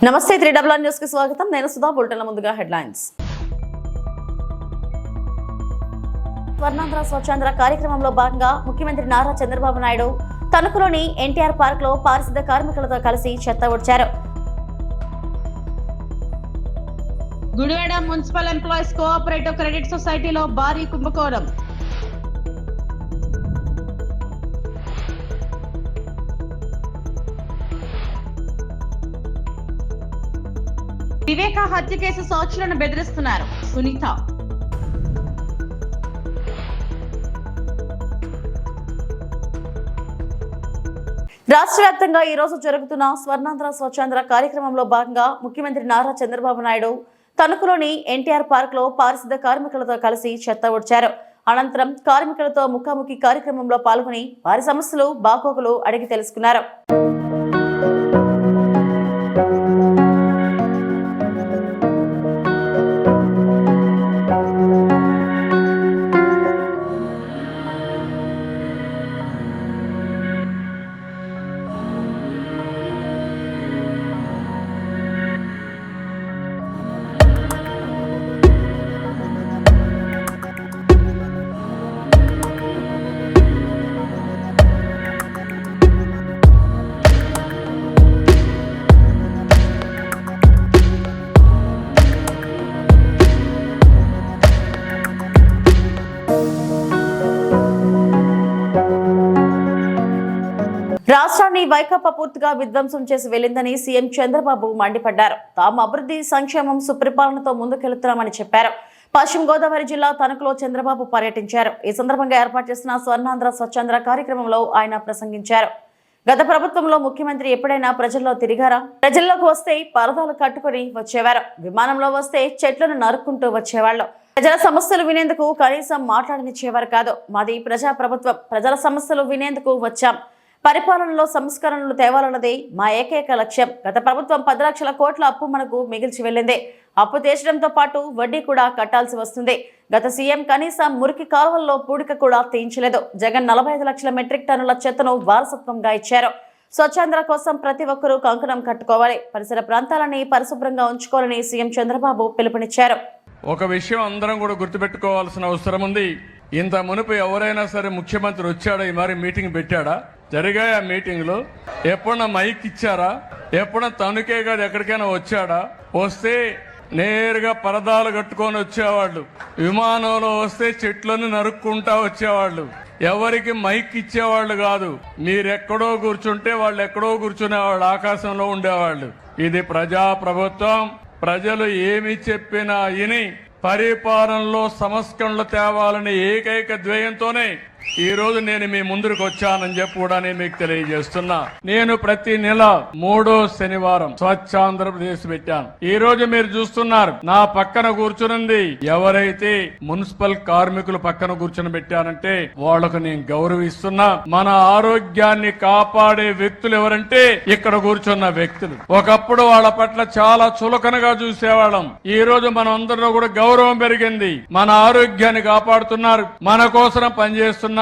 నమస్తే 3WR news కి స్వాగతం. నేను సుధా. బులెటిన్ల ముందుగా హెడ్లైన్స్. స్వర్ణాంధ్ర స్వచ్ఛాంధ్ర కార్యక్రమంలో భాగంగా ముఖ్యమంత్రి నారా చంద్రబాబు నాయుడు తణుకులోని ఎన్టీఆర్ పార్క్ లో పారిశుద్ధ కార్మికులతో కలిసి చెత్త ఊడ్చారు. Gudivada municipal employees cooperative credit సొసైటీలో భారీ కుంభకోణం. వివేక హత్య కేసు సాక్షులను బెదిరిస్తున్నారు సునీత. రాష్ట్ర వ్యాప్తంగా ఈ రోజు జరుగుతున్న స్వర్ణాంధ్ర స్వచ్ఛాంధ్ర కార్యక్రమంలో భాగంగా ముఖ్యమంత్రి నారా చంద్రబాబు నాయుడు తణుకులోని ఎన్టీఆర్ పార్క్ లో పారిశుద్ధ కార్మికులతో కలిసి చెత్త ఊడ్చారు. అనంతరం కార్మికులతో ముఖాముఖి కార్యక్రమంలో పాల్గొని వారి సమస్యలు బాగోగులు అడిగి తెలుసుకున్నారు. రాష్ట్రాన్ని వైకాపా పూర్తిగా విధ్వంసం చేసి వెళ్లిందని సీఎం చంద్రబాబు మండిపడ్డారు. తాము అభివృద్ధి, సంక్షేమం, సుపరిపాలనతో ముందుకెళ్తున్నామని చెప్పారు. పశ్చిమ గోదావరి జిల్లా తణుకులో చంద్రబాబు పర్యటించారు. ఈ సందర్భంగా ఏర్పాటు చేసిన స్వర్ణాంధ్ర స్వచ్ఛాంధ్ర కార్యక్రమంలో ఆయన ప్రసంగించారు. గత ప్రభుత్వంలో ముఖ్యమంత్రి ఎప్పుడైనా ప్రజల్లో తిరిగారా? ప్రజల్లోకి వస్తే పరదాలు కట్టుకుని వచ్చేవారు. విమానంలో వస్తే చెట్లను నరుక్కుంటూ వచ్చేవాళ్ళు. ప్రజల సమస్యలు వినేందుకు కనీసం మాట్లాడనిచ్చేవారు కాదు. మాది ప్రజా ప్రభుత్వం. ప్రజల సమస్యలు వినేందుకు వచ్చాం. పరిపాలనలో సంస్కరణలు తేవాలన్నదే మా ఏకైక లక్ష్యం. గత ప్రభుత్వం 10 లక్షల కోట్ల అప్పు మనకు మిగిల్చి వెళ్ళింది. అప్పు తీర్చడంతో పాటు వడ్డీ కూడా కట్టాల్సి వస్తుంది. గత సీఎం కనీసం మురికి కాలువల్లో పూడిక కూడా తీయించలేదు. జగన్ 45 లక్షల మెట్రిక్ టన్నుల చెత్తను వారసత్వంగా ఇచ్చారు. స్వచ్ఛాంధ్ర కోసం ప్రతి ఒక్కరూ కంకణం కట్టుకోవాలి. పరిసర ప్రాంతాలని పరిశుభ్రంగా ఉంచుకోవాలని సీఎం చంద్రబాబు పిలుపునిచ్చారు. ఒక విషయం అందరం కూడా గుర్తుపెట్టుకోవాల్సిన అవసరం ఉంది. ఇంత మునుపు ఎవరైనా సరే ముఖ్యమంత్రి వచ్చాడా, ఈ మరి మీటింగ్ పెట్టాడా? జరిగాయి ఆ మీటింగ్లో? ఎప్పుడన్నా మైక్ ఇచ్చారా? ఎప్పుడన్నా తణుకే కాదు ఎక్కడికైనా వచ్చాడా? వస్తే నేరుగా పరదాలు కట్టుకొని వచ్చేవాళ్ళు. విమానంలో వస్తే చెట్లను నరుక్కుంటా వచ్చేవాళ్ళు. ఎవరికి మైక్ ఇచ్చేవాళ్ళు కాదు. మీరెక్కడో కూర్చుంటే వాళ్ళు ఎక్కడో కూర్చునేవాళ్ళు, ఆకాశంలో ఉండేవాళ్ళు. ఇది ప్రజా ప్రభుత్వం. ప్రజలు ఏమి చెప్పినా విని పరిపాలనలో సంస్కరణలు తేవాలని ఏకైక ధ్యేయంతోనే ఈ రోజు నేను మీ ముందుకు వచ్చానని చెప్పి కూడా నేను మీకు తెలియజేస్తున్నా. నేను ప్రతి నెల 3వ శనివారం స్వచ్ఛ ఆంధ్రప్రదేశ్ పెట్టాను. ఈ రోజు మీరు చూస్తున్నారు నా పక్కన కూర్చునింది ఎవరైతే మున్సిపల్ కార్మికులు పక్కన కూర్చుని పెట్టానంటే వాళ్లకు నేను గౌరవిస్తున్నా. మన ఆరోగ్యాన్ని కాపాడే వ్యక్తులు ఎవరంటే ఇక్కడ కూర్చున్న వ్యక్తులు. ఒకప్పుడు వాళ్ళ పట్ల చాలా చులకనగా చూసేవాళ్ళం. ఈ రోజు మన అందరిలో కూడా గౌరవం పెరిగింది. మన ఆరోగ్యాన్ని కాపాడుతున్నారు, మన కోసం పనిచేస్తున్నారు.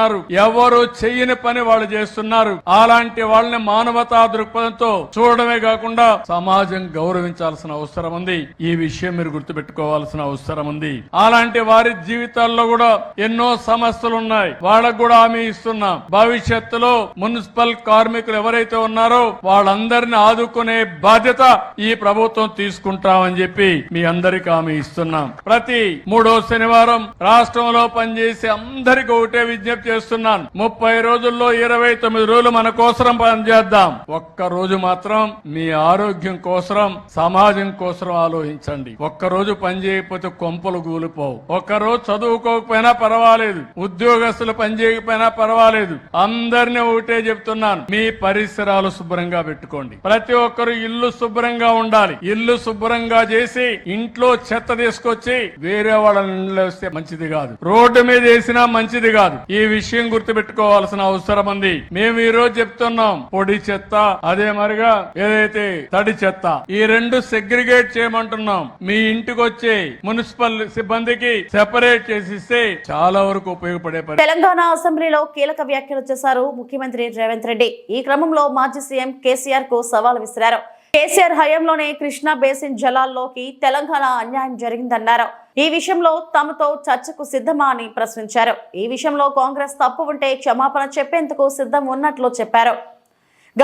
ఎవరు చెయ్యని పని వాళ్ళు చేస్తున్నారు. అలాంటి వాళ్ళని మానవతా దృక్పథంతో చూడడమే కాకుండా సమాజం గౌరవించాల్సిన అవసరం ఉంది. ఈ విషయం మీరు గుర్తుపెట్టుకోవాల్సిన అవసరం ఉంది. అలాంటి వారి జీవితాల్లో కూడా ఎన్నో సమస్యలు ఉన్నాయి. వాళ్ళకు కూడా హామీ ఇస్తున్నాం. భవిష్యత్తులో మున్సిపల్ కార్మికులు ఎవరైతే ఉన్నారో వాళ్ళందరినీ ఆదుకునే బాధ్యత ఈ ప్రభుత్వం తీసుకుంటామని చెప్పి మీ అందరికీ హామీ ఇస్తున్నాం. ప్రతి 3వ శనివారం రాష్ట్రంలో పనిచేసే అందరికీ ఒకటే విజ్ఞప్తి చేస్తున్నాను. 30 రోజుల్లో 29 రోజులు మన కోసం పనిచేద్దాం. ఒక్క రోజు మాత్రం మీ ఆరోగ్యం కోసం, సమాజం కోసం ఆలోచించండి. ఒక్క రోజు పని చేయకపోతే కొంపలు కూలిపోవు. ఒక్క రోజు చదువుకోకపోయినా పర్వాలేదు, ఉద్యోగస్తులు పని చేయకపోయినా పర్వాలేదు. అందరినీ ఒకటే చెప్తున్నాను, మీ పరిసరాలు శుభ్రంగా పెట్టుకోండి. ప్రతి ఒక్కరు ఇల్లు శుభ్రంగా ఉండాలి. ఇల్లు శుభ్రంగా చేసి ఇంట్లో చెత్త తీసుకొచ్చి వేరే వాళ్ళ ఇల్లు వేస్తే మంచిది కాదు. రోడ్డు మీద వేసినా మంచిది కాదు. ఈ విషయం గుర్తుపెట్టుకోవాల్సిన అవసరం ఉంది. మేము ఈ రోజు చెప్తున్నాం, పొడి చెత్త అదే మరిగా ఏదైతే తడి చెత్త, ఈ రెండు సెగ్రిగేట్ చేయమంటున్నాం. మీ ఇంటికి వచ్చే మున్సిపల్ సిబ్బందికి సెపరేట్ చేసిస్తే చాలా వరకు ఉపయోగపడే. తెలంగాణ అసెంబ్లీలో కీలక వ్యాఖ్యలు చేశారు ముఖ్యమంత్రి రేవంత్ రెడ్డి. ఈ క్రమంలో మాజీ సీఎం కేసీఆర్ కు సవాల్ విసిరారు. కేసీఆర్ హయాంలోనే కృష్ణా బేసిన్ జలాల్లోకి తెలంగాణ అన్యాయం జరిగిందన్నారు. ఈ విషయంలో తమతో చర్చకు సిద్ధమా అని ప్రశ్నించారు. ఈ విషయంలో కాంగ్రెస్ తప్పు ఉంటే క్షమాపణ చెప్పేందుకు సిద్ధం ఉన్నట్లు చెప్పారు.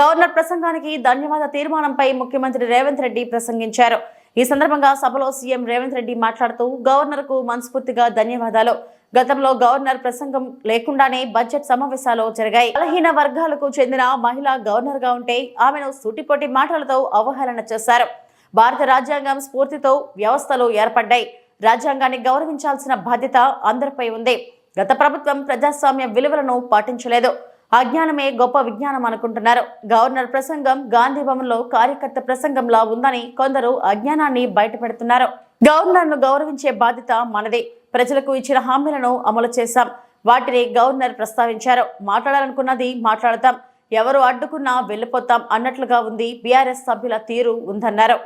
గవర్నర్ ప్రసంగానికి ధన్యవాద తీర్మానంపై ముఖ్యమంత్రి రేవంత్ రెడ్డి ప్రసంగించారు. ఈ సందర్భంగా సభలో సీఎం రేవంత్ రెడ్డి మాట్లాడుతూ గవర్నర్కు మనస్ఫూర్తిగా ధన్యవాదాలు. గతంలో గవర్నర్ ప్రసంగం లేకుండానే బడ్జెట్ సమావేశాలు జరిగాయి. బలహీన వర్గాలకు చెందిన మహిళ గవర్నర్ గా ఉంటే ఆమెను సూటిపోటి మాటలతో అవహేళన చేశారు. భారత రాజ్యాంగం స్ఫూర్తితో వ్యవస్థలు ఏర్పడ్డాయి. రాజ్యాంగాన్ని గౌరవించాల్సిన బాధ్యత అందరిపై ఉంది. గత ప్రభుత్వం ప్రజాస్వామ్య విలువలను పాటించలేదు. అజ్ఞానమే గొప్ప విజ్ఞానం అనుకుంటున్నారు. గవర్నర్ ప్రసంగం గాంధీ భవన్లో కార్యకర్త ప్రసంగంలా ఉందని కొందరు అజ్ఞానాన్ని బయటపెడుతున్నారు. గవర్నర్ను గౌరవించే బాధ్యత మనదే. ప్రజలకు ఇచ్చిన హామీలను అమలు చేశాం. వాటిని గవర్నర్ ప్రస్తావించారు. మాట్లాడాలనుకున్నది మాట్లాడతాం, ఎవరు అడ్డుకున్నా వెళ్లిపోతాం అన్నట్లుగా ఉంది. బీఆర్ఎస్ సభ్యుల తీరు ఉందన్నారు.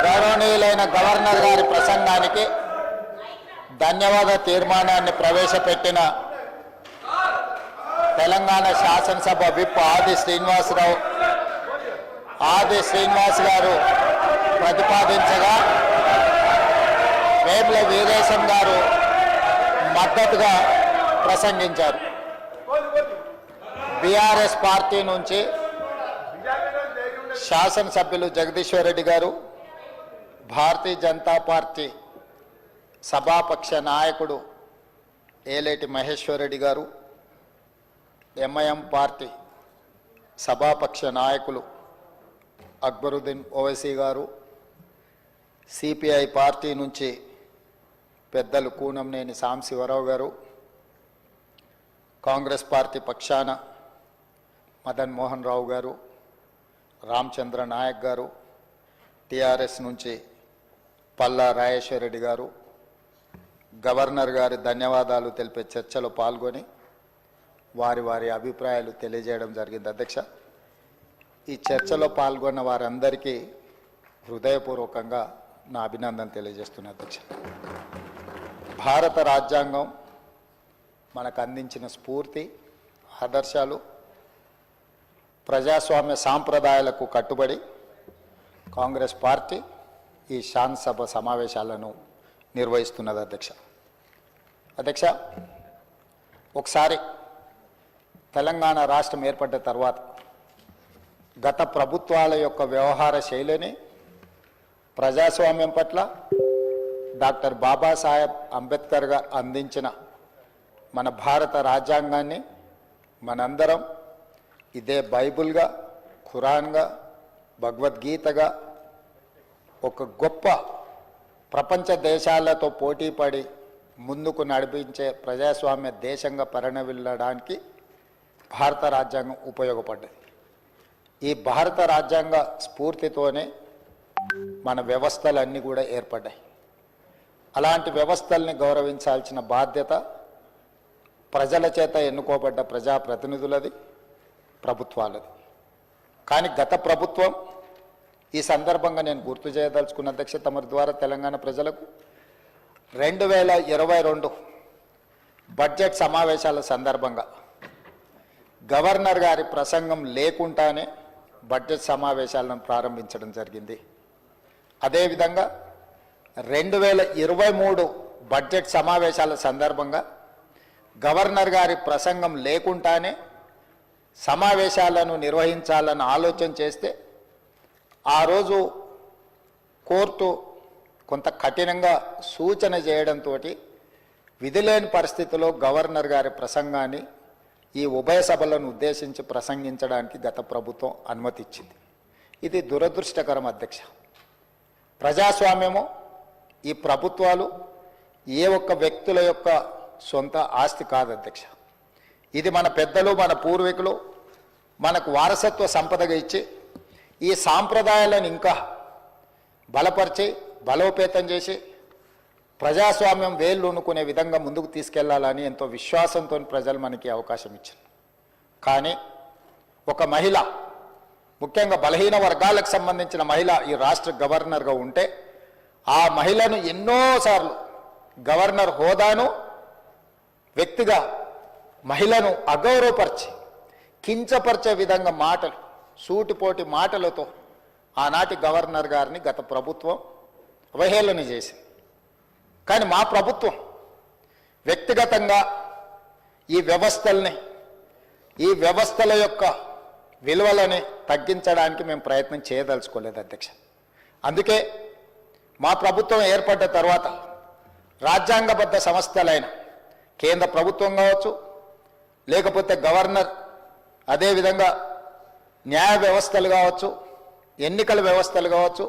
గౌరవనీయులైన గవర్నర్ గారి ప్రసంగానికి ధన్యవాద తీర్మానాన్ని ప్రవేశపెట్టిన తెలంగాణ శాసనసభ విప్ ఆది శ్రీనివాస్ గారు ప్రతిపాదించగా వేముల వీరేశం గారు మద్దతుగా ప్రసంగించారు. బీఆర్ఎస్ పార్టీ నుంచి శాసనసభ్యులు జగదీశ్వర్ రెడ్డి గారు, భారతీయ జనతా పార్టీ సభాపక్ష నాయకుడు ఏలేటి మహేశ్వర్ రెడ్డి గారు, ఎంఐఎం పార్టీ సభాపక్ష నాయకులు అక్బరుద్దీన్ ఓవైసీ గారు, సిపిఐ పార్టీ నుంచి పెద్దలు కూనంనేని సాంశివరావు గారు, కాంగ్రెస్ పార్టీ పక్షాన మదన్ మోహన్ రావు గారు, రామచంద్ర నాయక్ గారు, టిఆర్ఎస్ నుంచి పల్లా రాజేశ్వర రెడ్డి గారు గవర్నర్ గారి ధన్యవాదాలు తెలిపే చర్చలో పాల్గొని వారి అభిప్రాయాలు తెలియజేయడం జరిగింది. అధ్యక్ష, ఈ చర్చలో పాల్గొన్న వారందరికీ హృదయపూర్వకంగా నా అభినందన తెలియజేస్తున్నా. అధ్యక్ష, భారత రాజ్యాంగం మనకు అందించిన స్ఫూర్తి, ఆదర్శాలు, ప్రజాస్వామ్య సాంప్రదాయాలకు కట్టుబడి కాంగ్రెస్ పార్టీ ఈ శాసనసభ సమావేశాలను నిర్వహిస్తున్నది. అధ్యక్ష, ఒకసారి తెలంగాణ రాష్ట్రం ఏర్పడ్డ తర్వాత గత ప్రభుత్వాల యొక్క వ్యవహార శైలిని ప్రజాస్వామ్యం పట్ల డాక్టర్ బాబాసాహెబ్ అంబేద్కర్ గారు అందించిన మన భారత రాజ్యాంగాన్ని మనందరం ఇదే బైబిల్గా, ఖురాన్గా, భగవద్గీతగా ఒక గొప్ప ప్రపంచ దేశాలతో పోటీపడి ముందుకు నడిపించే ప్రజాస్వామ్య దేశంగా పరిణమిల్లడానికి భారత రాజ్యాంగం ఉపయోగపడ్డది. ఈ భారత రాజ్యాంగ స్ఫూర్తితోనే మన వ్యవస్థలన్నీ కూడా ఏర్పడ్డాయి. అలాంటి వ్యవస్థల్ని గౌరవించాల్సిన బాధ్యత ప్రజల చేత ఎన్నుకోబడ్డ ప్రజాప్రతినిధులది, ప్రభుత్వాలది. కానీ గత ప్రభుత్వం, ఈ సందర్భంగా నేను గుర్తు చేయదలుచుకున్న అధ్యక్ష తమరి ద్వారా తెలంగాణ ప్రజలకు 2022 బడ్జెట్ సమావేశాల సందర్భంగా గవర్నర్ గారి ప్రసంగం లేకుండానే బడ్జెట్ సమావేశాలను ప్రారంభించడం జరిగింది. అదేవిధంగా 2023 బడ్జెట్ సమావేశాల సందర్భంగా గవర్నర్ గారి ప్రసంగం లేకుండానే సమావేశాలను నిర్వహించాలని ఆలోచన చేస్తే ఆ రోజు కోర్టు కొంత కఠినంగా సూచన చేయడంతో విధిలేని పరిస్థితిలో గవర్నర్ గారి ప్రసంగాన్ని ఈ ఉభయ సభలను ఉద్దేశించి ప్రసంగించడానికి గత ప్రభుత్వం అనుమతి ఇచ్చింది. ఇది దురదృష్టకరం అధ్యక్ష. ప్రజాస్వామ్యము, ఈ ప్రభుత్వాలు ఏ ఒక్క వ్యక్తుల యొక్క సొంత ఆస్తి కాదు అధ్యక్ష. ఇది మన పెద్దలు, మన పూర్వీకులు మనకు వారసత్వ సంపదగా ఇచ్చి ఈ సాంప్రదాయాలను ఇంకా బలపరిచి బలోపేతం చేసి ప్రజాస్వామ్యం వేళ్ళునుకునే విధంగా ముందుకు తీసుకెళ్లాలని ఎంతో విశ్వాసంతో ప్రజలు మనకి అవకాశం ఇచ్చారు. కానీ ఒక మహిళ, ముఖ్యంగా బలహీన వర్గాలకు సంబంధించిన మహిళ ఈ రాష్ట్ర గవర్నర్గా ఉంటే ఆ మహిళను ఎన్నోసార్లు గవర్నర్ హోదాను వ్యక్తిగా మహిళను అగౌరవపరిచి కించపరిచే విధంగా మాటలు, సూటిపోటి మాటలతో ఆనాటి గవర్నర్ గారిని గత ప్రభుత్వం అవహేళన చేసింది. కానీ మా ప్రభుత్వం వ్యక్తిగతంగా ఈ వ్యవస్థల యొక్క విలువలని తగ్గించడానికి మేము ప్రయత్నం చేయదలుచుకోలేదు అధ్యక్ష. అందుకే మా ప్రభుత్వం ఏర్పడ్డ తర్వాత రాజ్యాంగబద్ధ సంస్థలైన కేంద్ర ప్రభుత్వం కావచ్చు, లేకపోతే గవర్నర్, అదేవిధంగా న్యాయ వ్యవస్థలు కావచ్చు, ఎన్నికల వ్యవస్థలు కావచ్చు,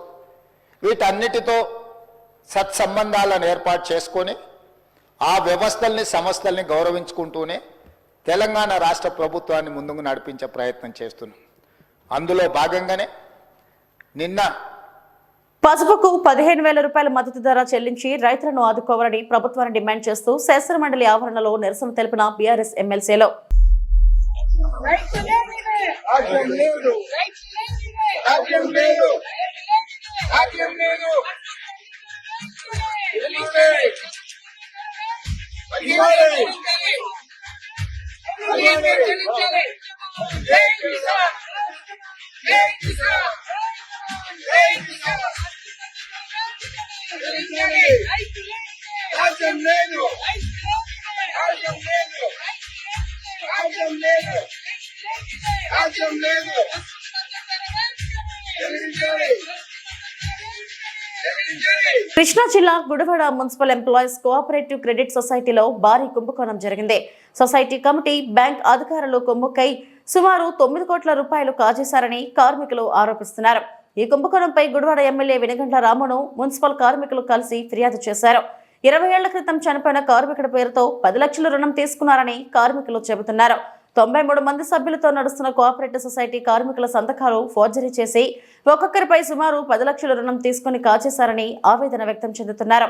వీటన్నిటితో సత్సంబంధాలను ఏర్పాటు చేసుకొని ఆ వ్యవస్థల్ని సంస్థల్ని గౌరవించుకుంటూనే తెలంగాణ రాష్ట్ర ప్రభుత్వాన్ని ముందుకు నడిపించే ప్రయత్నం చేస్తున్నాం. అందులో భాగంగానే నిన్న పసుపుకు 15,000 రూపాయల మద్దతు ధర చెల్లించి రైతులను ఆదుకోవాలని ప్రభుత్వాన్ని డిమాండ్ చేస్తూ శాసనమండలి ఆవరణలో నిరసన తెలిపిన బీఆర్ఎస్ ఎమ్మెల్సీలో కృష్ణా జిల్లా Gudivada municipal employees cooperative credit సొసైటీలో భారీ కుంభకోణం జరిగింది. సొసైటీ కమిటీ, బ్యాంక్ అధికారులు కుమ్ముక్కై సుమారు 9 కోట్ల రూపాయలు కాజేశారని కార్మికులు ఆరోపిస్తున్నారు. ఈ కుంభకోణంపై గుడివాడ ఎమ్మెల్యే వెనుగండ్ల రామును మున్సిపల్ కార్మికులు కలిసి ఫిర్యాదు చేశారు. 20 ఏళ్ల క్రితం చనిపోయిన కార్మికుడి పేరుతో 10 లక్షల రుణం తీసుకున్నారని కార్మికులు చెబుతున్నారు. 93 మంది సభ్యులతో నడుస్తున్న కోఆపరేటివ్ సొసైటీ కార్మికుల సంతకాలు ఫోర్జరీ చేసి ఒక్కొక్కరిపై సుమారు 10 లక్షల రుణం తీసుకుని కాచేశారని ఆవేదన వ్యక్తం చెందుతున్నారు.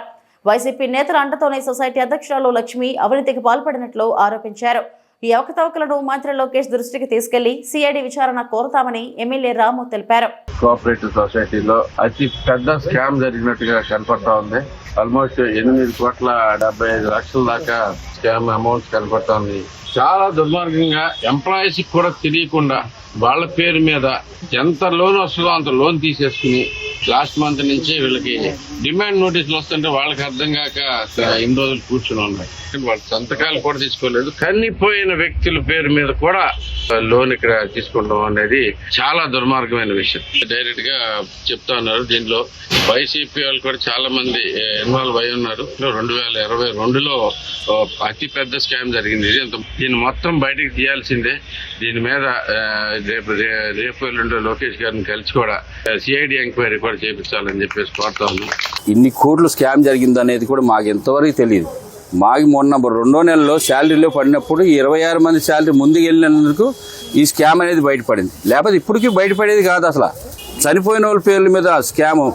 వైసీపీ నేతల అండతోనే సొసైటీ అధ్యక్షురాలు లక్ష్మి అవినీతికి పాల్పడినట్లు ఆరోపించారు. ఈ అవకతవకలను మంత్రి లోకేష్ దృష్టికి తీసుకెళ్లి సిఐడి విచారణ కోరుతామని ఎమ్మెల్యే రాము తెలిపారు. కోఆపరేటివ్ సొసైటీలో అతి పెద్ద స్కామ్ జరిగినట్టుగా కనపడతా ఉంది. ఆల్మోస్ట్ 8,75,00,000 దాకా స్కామ్ అమౌంట్ కనపడతా ఉంది. చాలా దుర్మార్గంగా ఎంప్లాయీస్ కూడా తెలియకుండా వాళ్ళ పేరు మీద ఎంత లోన్ వస్తుందో అంత లోన్ తీసేసుకుని లాస్ట్ మంత్ నుంచి వీళ్ళకి డిమాండ్ నోటీసులు వస్తుంటే వాళ్ళకి అర్థం కాక ఇన్ని రోజులు కూర్చుని ఉన్నాయి. వాళ్ళ సంతకాలు కూడా తీసుకోలేదు. చనిపోయిన వ్యక్తుల పేరు మీద కూడా లోన్ ఇక్కడ తీసుకుంటాం అనేది చాలా దుర్మార్గమైన విషయం. డైరెక్ట్ గా చెప్తా ఉన్నారు. దీనిలో వైసీపీ వాళ్ళు కూడా చాలా మంది ఇన్వాల్వ్ అయి ఉన్నారు. 2022లో అతి పెద్ద స్కామ్ జరిగింది. దీన్ని మొత్తం బయటకు తీయాల్సిందే. దీని మీద రేపు ఎల్లుండి లోకేష్ గారిని కలిసి కూడా సిఐడి ఎంక్వైరీ కూడా చేయించాలని చెప్పేసి కోరుతా ఉన్నాం. ఇన్ని కోట్లు స్కామ్ జరిగింది అనేది కూడా మాకు ఎంతవరకు తెలియదు. మాకు మొన్న 2వ నెలలో శాలరీలో పడినప్పుడు 26 మంది శాలరీ ముందుకు వెళ్ళినందుకు ఈ స్కామ్ అనేది బయటపడింది. లేకపోతే ఇప్పటికీ బయటపడేది కాదు. అసలు చనిపోయిన వాళ్ళ పేర్ల మీద స్కాము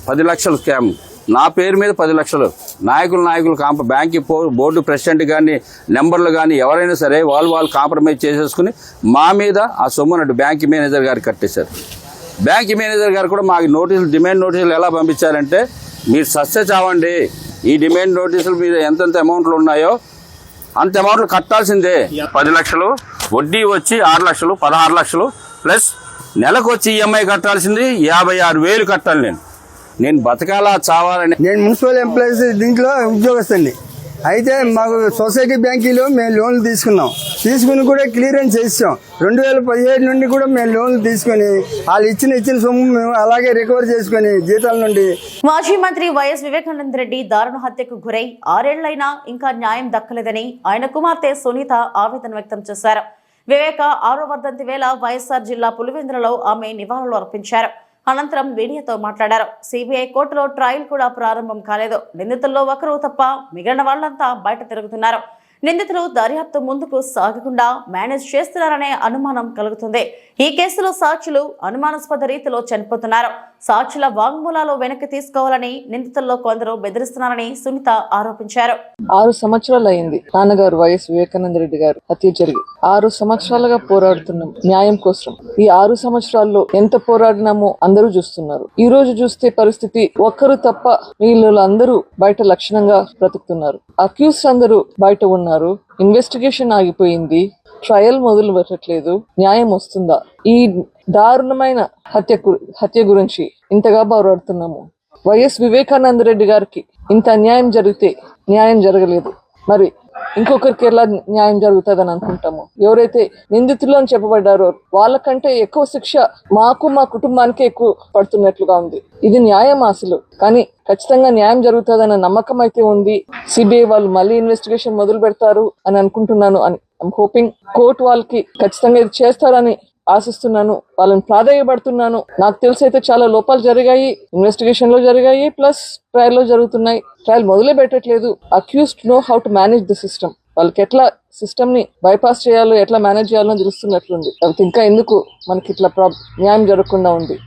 10 లక్షల స్కామ్, నా పేరు మీద 10 లక్షలు, నాయకులు బ్యాంక్ బోర్డు ప్రెసిడెంట్ కానీ నెంబర్లు కానీ ఎవరైనా సరే వాళ్ళు కాంప్రమైజ్ చేసేసుకుని మా మీద ఆ సొమ్మునట్టు బ్యాంక్ మేనేజర్ గారు కట్టేశారు. బ్యాంక్ మేనేజర్ గారు కూడా మాకు డిమాండ్ నోటీసులు ఎలా పంపించారంటే, మీరు సస్య చావండి, ఈ డిమాండ్ నోటీసులు మీరు ఎంతెంత అమౌంట్లు ఉన్నాయో అంత అమౌంట్లు కట్టాల్సిందే. 10 లక్షలు, వడ్డీ వచ్చి 6 లక్షలు, 16 లక్షలు ప్లస్ నెలకు వచ్చి ఈఎంఐ కట్టాల్సింది 56,000 కట్టాలి. నేను బతకాలా చావాలని. నేను మున్సిపల్ ఎంప్లాయీస్ దీంట్లో ఉద్యోగస్తుని. అయితే మాకు సొసైటీ బ్యాంకీలో మేము లోన్లు తీసుకుని కూడా క్లియరెన్స్ చేసాం. 2017 నుండి కూడా మేము లోన్లు తీసుకుని వాళ్ళు ఇచ్చిన సొమ్ము మేము అలాగే రికవర్ చేసుకుని జీతాల నుండి. మాజీ మంత్రి వైఎస్ వివేకానంద రెడ్డి దారుణ హత్యకు గురై 6 ఏళ్లైనా ఇంకా న్యాయం దక్కలేదని ఆయన కుమార్తె సునీత ఆవేదన వ్యక్తం చేశారు. వివేక 6వ వర్ధంతి వేళ వైఎస్ఆర్ జిల్లా పులివెందులలో ఆమె నివాళులు అర్పించారు. అనంతరం మీడియాతో మాట్లాడారు. సిబిఐ కోర్టులో ట్రయల్ కూడా ప్రారంభం కాలేదు. నిందితుల్లో ఒకరు తప్ప మిగిలిన వాళ్లంతా బయట తిరుగుతున్నారు. నిందితులు దర్యాప్తు ముందుకు సాగకుండా మేనేజ్ చేస్తున్నారనే అనుమానం కలుగుతుంది. ఈ కేసులో సాక్షులు అనుమానాస్పద రీతిలో చనిపోతున్నారు. సాక్షుల వాంగ్మూలాలు వెనక్కి తీసుకోవాలని నిందితుల్లో కొందరు బెదిరిస్తున్నారని సునీత ఆరోపించారు. 6 సంవత్సరాలు అయింది నాన్నగారు వైఎస్ వివేకానంద రెడ్డి గారు హత్య జరిగి. 6 సంవత్సరాలుగా పోరాడుతున్నాం న్యాయం కోసం. ఈ 6 సంవత్సరాల్లో ఎంత పోరాడినామో అందరూ చూస్తున్నారు. ఈ రోజు చూస్తే పరిస్థితి ఒక్కరు తప్ప వీళ్ళందరూ బయట లక్షణంగా బ్రతుకుతున్నారు. అక్యూస్ అందరూ బయట ఉన్నారు. ఇన్వెస్టిగేషన్ ఆగిపోయింది. ట్రయల్ మొదలు పెట్టట్లేదు. న్యాయం వస్తుందా? ఈ దారుణమైన హత్య గురించి ఇంతగా పోరాడుతున్నాము. వైఎస్ వివేకానంద రెడ్డి గారికి ఇంత అన్యాయం జరిగితే న్యాయం జరగలేదు, మరి ఇంకొకరికి ఎలా న్యాయం జరుగుతుందని అనుకుంటాము. ఎవరైతే నిందితులు అని చెప్పబడ్డారో వాళ్ళకంటే ఎక్కువ శిక్ష మాకు, మా కుటుంబానికి ఎక్కువ పడుతున్నట్లుగా ఉంది. ఇది న్యాయం అసలు? కానీ ఖచ్చితంగా న్యాయం జరుగుతుందన్న నమ్మకం అయితే ఉంది. సిబిఐ వాళ్ళు మళ్ళీ ఇన్వెస్టిగేషన్ మొదలు పెడతారు అని అనుకుంటున్నాను. ఐఎమ్ హోపింగ్ కోర్టు వాళ్ళకి ఖచ్చితంగా ఇది చేస్తారని ఆశిస్తున్నాను, వాళ్ళని ప్రాధాన్యపడుతున్నాను. నాకు తెలిసి అయితే చాలా లోపాలు జరిగాయి, ఇన్వెస్టిగేషన్ లో జరిగాయి, ప్లస్ ట్రయల్ లో జరుగుతున్నాయి. ట్రయల్ మొదలే పెట్టట్లేదు. Accused know how to manage the system. వాళ్ళకి ఎట్లా సిస్టమ్ ని బైపాస్ చేయాలో, ఎట్లా మేనేజ్ చేయాలో తెలుస్తున్నట్లుంది. కాబట్టి ఇంకా ఎందుకు మనకి ఇట్లా న్యాయం జరగకుండా ఉంది.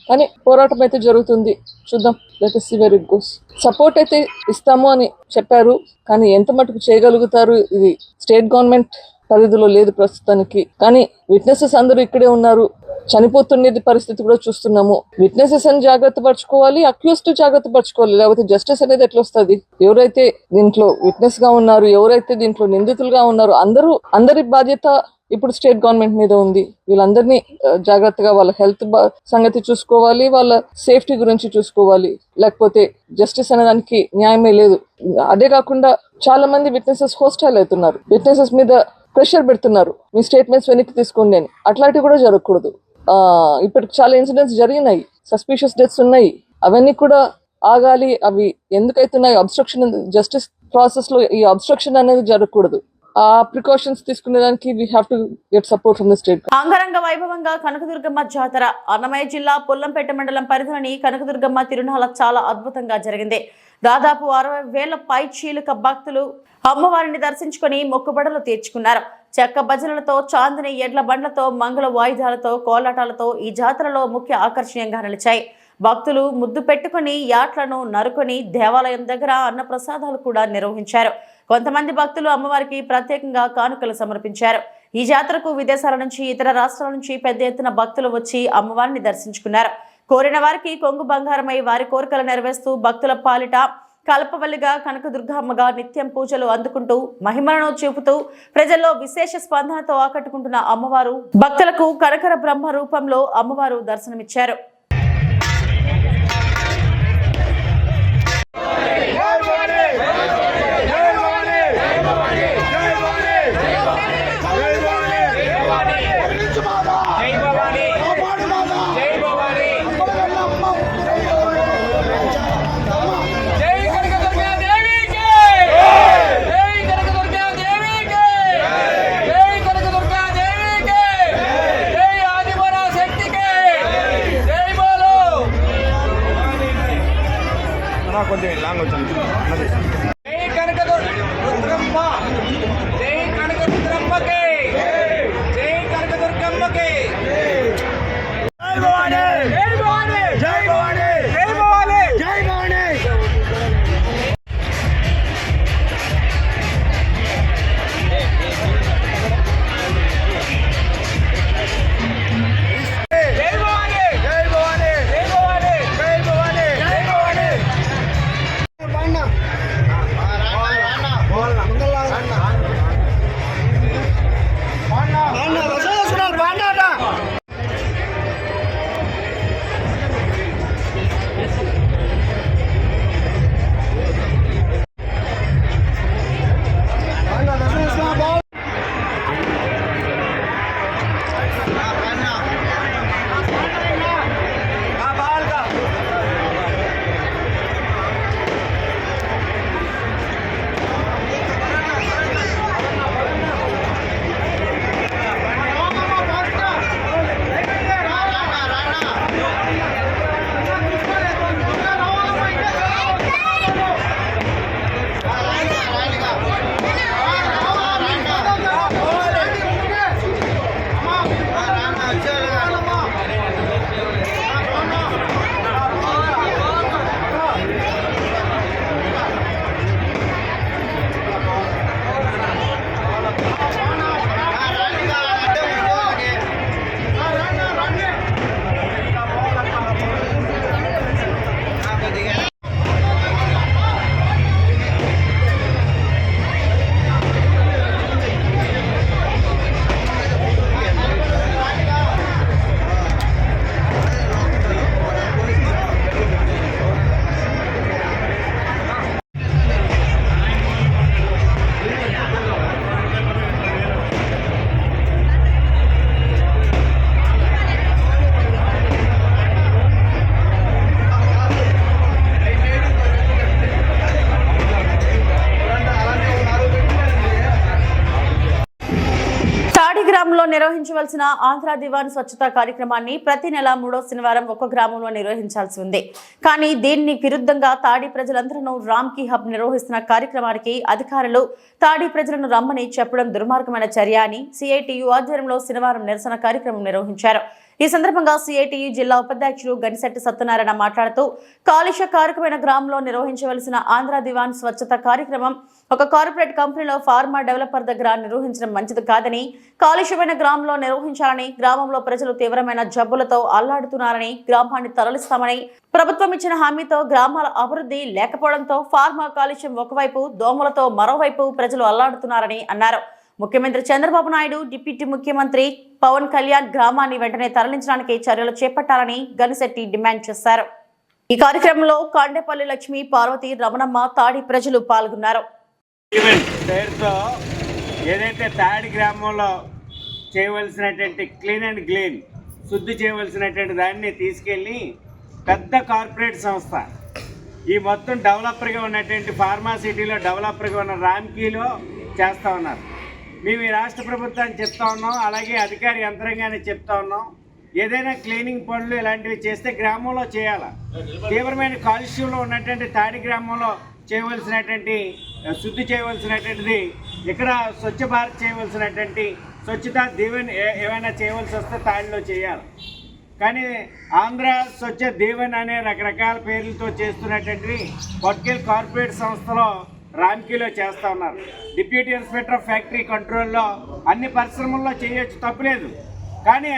కానీ పోరాటం అయితే జరుగుతుంది, చూద్దాం. Let us see where it goes. Support అయితే ఇస్తాము అని చెప్పారు, కానీ ఎంత మటుకు చేయగలుగుతారు ఇది స్టేట్ గవర్నమెంట్ పరిధిలో లేదు ప్రస్తుతానికి. కానీ విట్నెసెస్ అందరూ ఇక్కడే ఉన్నారు, చనిపోతున్నది పరిస్థితి కూడా చూస్తున్నాము. విట్నెసెస్ అని జాగ్రత్త పరచుకోవాలి, అక్యూస్డ్ జాగ్రత్త పరచుకోవాలి, లేకపోతే జస్టిస్ అనేది ఎట్లా వస్తుంది? ఎవరైతే దీంట్లో విట్నెస్ గా ఉన్నారు, ఎవరైతే దీంట్లో నిందితులుగా ఉన్నారు, అందరి బాధ్యత ఇప్పుడు స్టేట్ గవర్నమెంట్ మీద ఉంది. వీళ్ళందరినీ జాగ్రత్తగా వాళ్ళ హెల్త్ సంగతి చూసుకోవాలి, వాళ్ళ సేఫ్టీ గురించి చూసుకోవాలి, లేకపోతే జస్టిస్ అనేదానికి న్యాయమే లేదు. అదే కాకుండా చాలా మంది విట్నెసెస్ హోస్టైల్ అవుతున్నారు, విట్నెసెస్ మీద ప్రెషర్ పెడుతున్నారు, మీ స్టేట్మెంట్స్ వెనక్కి తీసుకోండి అని. అట్లాంటివి కూడా జరగకూడదు. ఇప్పటికి చాలా ఇన్సిడెంట్స్ జరిగినాయి, సస్పిషియస్ డెత్స్ ఉన్నాయి, అవన్నీ కూడా ఆగాలి. అవి ఎందుకైతున్నాయి? అబ్స్ట్రక్షన్, జస్టిస్ ప్రాసెస్ లో ఈ అబ్స్ట్రక్షన్ అనేది జరగకూడదు. ఆ ప్రికాషన్స్ తీసుకునేదానికి we have to get support from the state. అంగరంగ వైభవంగా కనకదుర్గమ్మ జాతర అన్నమయ్య జిల్లా పొల్లంపేట మండలం పరిధిలోని కనకదుర్గమ్మ తిరునాళ చాలా అద్భుతంగా జరిగింది. దాదాపు 60,000 పైచీలుక భక్తులు అమ్మవారిని దర్శించుకుని మొక్కుబడులు తీర్చుకున్నారు. చెక్క భజనలతో, చాందిని ఎడ్ల బండ్లతో, మంగళ వాయిద్యాలతో, కోలాటాలతో ఈ జాతరలో ముఖ్య ఆకర్షణీయంగా నిలిచాయి. భక్తులు ముద్దు పెట్టుకుని యాట్లను నరుకుని దేవాలయం దగ్గర అన్నప్రసాదాలు కూడా నిర్వహించారు. కొంతమంది భక్తులు అమ్మవారికి ప్రత్యేకంగా కానుకలు సమర్పించారు. ఈ జాతరకు విదేశాల నుంచి, ఇతర రాష్ట్రాల నుంచి పెద్ద ఎత్తున భక్తులు వచ్చి అమ్మవారిని దర్శించుకున్నారు. కోరిన వారికి కొంగు బంగారమై వారి కోరికలు నెరవేరుస్తూ భక్తుల పాలిట కల్పవల్లిగా కనకదుర్గమ్మగా నిత్యం పూజలు అందుకుంటూ మహిమలను చూపుతూ ప్రజల్లో విశేష స్పందనతో ఆకట్టుకుంటున్న అమ్మవారు భక్తులకు కనకర బ్రహ్మ రూపంలో అమ్మవారు దర్శనమిచ్చారు. కొంచెం లాంగ్ వచ్చింది. జై కనకదుర్గమ్మ, జై కనకదుర్గమ్మకి, జై కనకదుర్గమ్మకి. జై భవాని, జై భవాని, జై భవాని, జై భవాని, జై భవాని. నిర్వహించవలసిన ఆంధ్ర దివాన్ స్వచ్ఛతా కార్యక్రమాన్ని ప్రతి నెల 3వ శనివారం ఒక్క గ్రామంలో నిర్వహించాల్సి ఉంది. కానీ దీన్ని విరుద్ధంగా తాడి ప్రజలందరూ రామ్కీ హబ్ నిర్వహిస్తున్న కార్యక్రమానికి అధికారులు తాడి ప్రజలను రమ్మని చెప్పడం దుర్మార్గమైన చర్య అని సిఐటియు ఆధ్వర్యంలో శనివారం నిరసన కార్యక్రమం నిర్వహించారు. ఈ సందర్భంగా సిఐటియు జిల్లా ఉపాధ్యక్షులు గనిశెట్టి సత్యనారాయణ మాట్లాడుతూ కాలుష్య కారకమైన గ్రామంలో నిర్వహించవలసిన ఆంధ్ర దివాన్ స్వచ్ఛత కార్యక్రమం ఒక కార్పొరేట్ కంపెనీలో ఫార్మా డెవలపర్ దగ్గర నిర్వహించడం మంచిది కాదని, కాలుష్యమైన గ్రామంలో నిర్వహించాలని, గ్రామంలో ప్రజలు తీవ్రమైన జబ్బులతో అల్లాడుతున్నారని, గ్రామాన్ని తరలిస్తామని ప్రభుత్వం ఇచ్చిన హామీతో గ్రామాల అభివృద్ధి లేకపోవడంతో ఫార్మా కాలుష్యం ఒకవైపు, దోమలతో మరోవైపు ప్రజలు అల్లాడుతున్నారని అన్నారు. ముఖ్యమంత్రి చంద్రబాబు నాయుడు, డిప్యూటీ ముఖ్యమంత్రి పవన్ కళ్యాణ్ గ్రామాన్ని వెంటనే తరలించడానికి చర్యలు చేపట్టాలని గనిశెట్టి డిమాండ్ చేశారు. ఈ కార్యక్రమంలో కాండేపల్లి లక్ష్మి, పార్వతి, రమణమ్మ, తాడి ప్రజలు పాల్గొన్నారు. పేరుతో ఏదైతే తాడి గ్రామంలో చేయవలసినటువంటి క్లీన్ అండ్ క్లీన్ శుద్ధి చేయవలసినటువంటి దాన్ని తీసుకెళ్ళి పెద్ద కార్పొరేట్ సంస్థ ఈ మొత్తం డెవలపర్గా ఉన్నటువంటి ఫార్మాసిటీలో డెవలపర్గా ఉన్న రామ్కీలో చేస్తూ ఉన్నారు. మేము ఈ రాష్ట్ర ప్రభుత్వాన్ని చెప్తా ఉన్నాం, అలాగే అధికారి యంత్రాంగాన్ని చెప్తా ఉన్నాం. ఏదైనా క్లీనింగ్ పనులు ఇలాంటివి చేస్తే గ్రామంలో చేయాలి. తీవ్రమైన కాలుష్యంలో ఉన్నటువంటి తాడి గ్రామంలో చేయవలసినటువంటి శుద్ధి చేయవలసినటువంటిది ఇక్కడ స్వచ్ఛ భారత్ చేయవలసినటువంటి స్వచ్ఛతా దీవెన్ ఏమైనా చేయవలసి వస్తే తాడిలో చేయాలి. కానీ ఆంధ్ర స్వచ్ఛ దీవెన్ అనే రకరకాల పేర్లతో చేస్తున్నటువంటివి పట్టుకెళ్ళి కార్పొరేట్ సంస్థలో రామ్కీలో చేస్తూ ఉన్నారు. డిప్యూటీ ఇన్స్పెక్టర్ ఆఫ్ ఫ్యాక్టరీ కంట్రోల్లో అన్ని పరిశ్రమల్లో చేయొచ్చు, తప్పులేదు. కానీ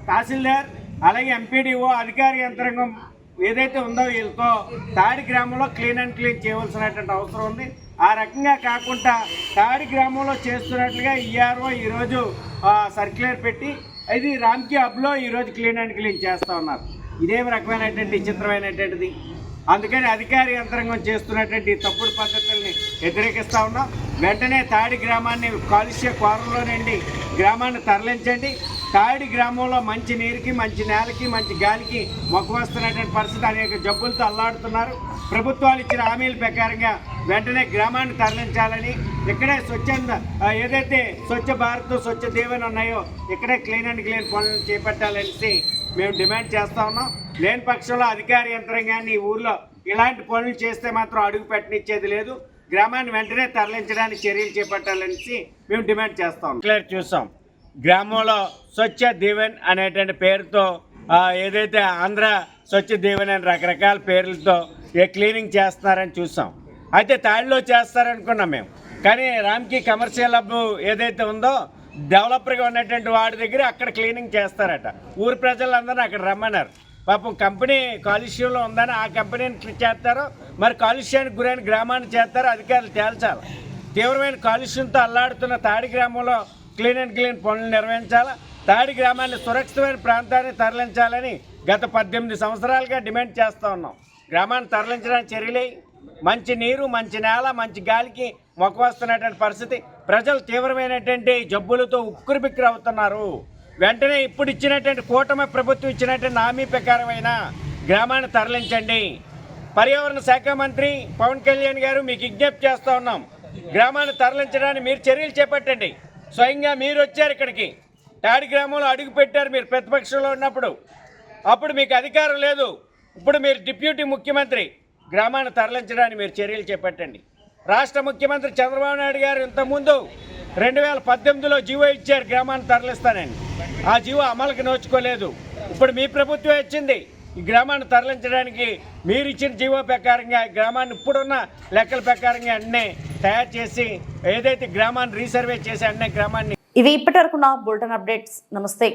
తహసీల్దార్ అలాగే ఎంపీడీఓ అధికారి యంత్రాంగం ఏదైతే ఉందో వీళ్ళతో తాడి గ్రామంలో క్లీన్ అండ్ క్లీన్ చేయవలసినటువంటి అవసరం ఉంది. ఆ రకంగా కాకుండా తాడి గ్రామంలో చేస్తున్నట్లుగా ఈఆర్ఓ ఈరోజు సర్క్యులర్ పెట్టి ఇది రామ్కీ హబ్లో ఈరోజు క్లీన్ అండ్ క్లీన్ చేస్తూ ఉన్నారు. ఇదేం రకమైనటువంటి విచిత్రమైనటువంటిది. అందుకని అధికారి యంత్రాంగం చేస్తున్నటువంటి తప్పుడు పద్ధతుల్ని వ్యతిరేకిస్తూ ఉన్నాం. వెంటనే తాడి గ్రామాన్ని కాలుష్య కోరంలో నుండి గ్రామాన్ని తరలించండి. తాడి గ్రామంలో మంచి నీరుకి, మంచి నేలకి, మంచి గాలికి మొక్కవస్తున్నటువంటి పరిస్థితి, అనేక జబ్బులతో అల్లాడుతున్నారు. ప్రభుత్వాలు ఇచ్చిన హామీల ప్రకారంగా వెంటనే గ్రామాన్ని తరలించాలని, ఇక్కడే స్వచ్ఛంద ఏదైతే స్వచ్ఛ భారత్, స్వచ్ఛ దీవెన ఉన్నాయో ఇక్కడే క్లీన్ అండ్ క్లీన్ పనులను చేపట్టాలనేసి మేము డిమాండ్ చేస్తూ ఉన్నాం. లేని పక్షంలో అధికార యంత్రాంగాన్ని ఈ ఊర్లో ఇలాంటి పనులు చేస్తే మాత్రం అడుగు పెట్టనిచ్చేది లేదు. గ్రామాన్ని వెంటనే తరలించడానికి చర్యలు చేపట్టాలనేసి మేము డిమాండ్ చేస్తాం. చూసాం గ్రామంలో స్వచ్ఛ దీవెన్ అనేటువంటి పేరుతో ఏదైతే ఆంధ్ర స్వచ్ఛ దీవెన్ అని రకరకాల పేర్లతో క్లీనింగ్ చేస్తున్నారని చూసాం. అయితే తాడిలో చేస్తారనుకున్నాం మేము. కానీ రామ్కీ కమర్షియల్ హబ్ ఏదైతే ఉందో డెవలపర్గా ఉన్నటువంటి వాడి దగ్గర అక్కడ క్లీనింగ్ చేస్తారట. ఊరు ప్రజలందరినీ అక్కడ రమ్మన్నారు. పాపం కంపెనీ కాలుష్యంలో ఉందని ఆ కంపెనీని చేస్తారో, మరి కాలుష్యానికి గురైన గ్రామాన్ని చేస్తారో అధికారులు తేల్చాలి. తీవ్రమైన కాలుష్యంతో అల్లాడుతున్న తాడి గ్రామంలో క్లీన్ అండ్ క్లీన్ పనులు నిర్వహించాలా. తాడి గ్రామాన్ని సురక్షితమైన ప్రాంతాన్ని తరలించాలని గత 18 సంవత్సరాలుగా డిమాండ్ చేస్తూ ఉన్నాం. గ్రామాన్ని తరలించడానికి చర్యలే. మంచి నీరు, మంచి నేల, మంచి గాలికి మొక్కవస్తున్నటువంటి పరిస్థితి. ప్రజలు తీవ్రమైనటువంటి జబ్బులతో ఉక్కిరిబిక్కిరి అవుతున్నారు. వెంటనే ఇప్పుడు ఇచ్చినటువంటి కూటమి ప్రభుత్వం ఇచ్చినటువంటి హామీ ప్రకారమైన గ్రామాన్ని తరలించండి. పర్యావరణ శాఖ మంత్రి పవన్ కళ్యాణ్ గారు మీకు విజ్ఞప్తి చేస్తూ ఉన్నాం. గ్రామాన్ని తరలించడానికి మీరు చర్యలు చేపట్టండి. స్వయంగా మీరు వచ్చారు ఇక్కడికి, తాడి గ్రామంలో అడుగు పెట్టారు మీరు ప్రతిపక్షంలో ఉన్నప్పుడు. అప్పుడు మీకు అధికారం లేదు. ఇప్పుడు మీరు డిప్యూటీ ముఖ్యమంత్రి. గ్రామాన్ని తరలించడానికి మీరు చర్యలు చేపట్టండి. రాష్ట్ర ముఖ్యమంత్రి చంద్రబాబు నాయుడు గారు ఇంతకుముందు 2018లో జీవో ఇచ్చారు గ్రామాన్ని తరలిస్తానని. ఆ జీవో అమలుకి నోచుకోలేదు. ఇప్పుడు మీ ప్రభుత్వం వచ్చింది. ఈ గ్రామాన్ని తరలించడానికి మీరు ఇచ్చిన జీవో ప్రకారంగా గ్రామాన్ని ఇప్పుడున్న లెక్కల ప్రకారంగా అన్నీ తయారు చేసి ఏదైతే గ్రామాన్ని రీసర్వే చేసి అన్నీ గ్రామాన్ని. ఇవి ఇప్పటివరకున్న బులెటిన్ అప్డేట్స్. నమస్తే.